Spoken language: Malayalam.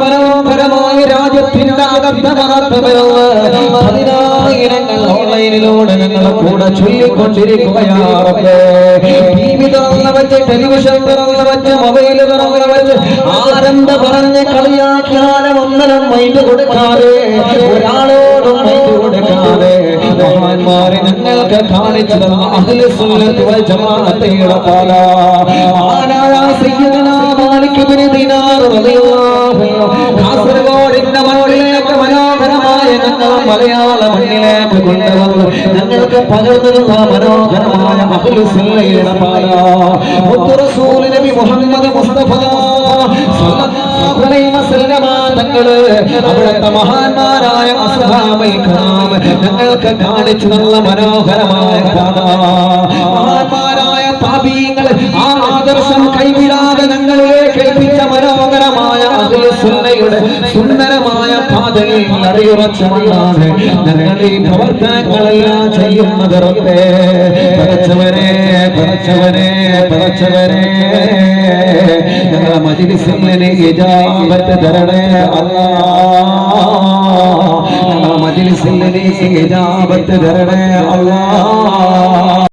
മനോഹരമായ രാജ്യത്തിന്റെ അകത്ത് പതിനായിരങ്ങൾ ഓൺലൈനിലൂടെ ഞങ്ങളുടെ കൂടെ ചൊല്ലിക്കൊണ്ടിരിക്കുകയാണ്. ടിവി തുറന്ന് വെച്ച്, ടെലിവിഷൻ തുറന്ന് വെച്ച്, മൊബൈൽ തുറന്ന് വെച്ച് ആരെന്ത് പറഞ്ഞ് കളിയാക്കിയാലും ഒന്നിനും മൈൻഡ് കൊടുക്കാതെ, ഒരാളോടും മൈൻഡ് കൊടുക്കാതെ മഹാന്മാരെ ഞങ്ങൾക്ക് കാണിച്ചു തന്ന അഹ്ലു സുന്നത്ത് വൽ ജമാഅത്തിന്റെ പാത ആനായ സയ്യിദുനാ മാലിക് ഇബ്നു ദിനാർ റളിയല്ലാഹു അൻഹു കാസർഗോഡിന്റെ മണ്ണിലേക്ക് മനോഹരമായ ഞങ്ങൾ മലയാള മണ്ണിലേക്ക് കൊണ്ടുവന്നു ഞങ്ങൾക്ക് പകർന്നു മനോഹരമായ അഹ്ലു സുന്നയുടെ പാത മുത്ത് റസൂൽ നബി മുഹമ്മദ് മുസ്തഫ സല്ലല്ലാഹു അലൈഹി വസല്ലമ തങ്ങള് അവിടുത്തെ മഹാന്മാരായ അസ്ഹാബുൽ കിറാം ഞങ്ങൾക്ക് കാണിച്ചു തന്ന മനോഹരമായ പാത മഹാന്മാരായ താബീങ്ങൾ ആ ആദർശം കൈവിടാതെ ഞങ്ങളിലേക്ക് ഏൽപ്പിച്ച മനോഹരമായ അഹ്ലു സുന്നയുടെ സുന്ദരമായ പാതയിൽ അടിയുറച്ചുകൊണ്ടാണ് ഞങ്ങൾ ഈ പ്രവർത്തനങ്ങളെല്ലാം ചെയ്യുന്നത്. റബ്ബേ പടച്ചവനെ പടച്ചവനെ പടച്ചവനെ ഞങ്ങളെ മജ്‌ലിസിന് ഇജാബത്ത് തരണേ അല്ലാഹ്. ഞങ്ങളെ മജ്‌ലിസിന് ഇജാബത്ത് തരണേ അല്ലാഹ്.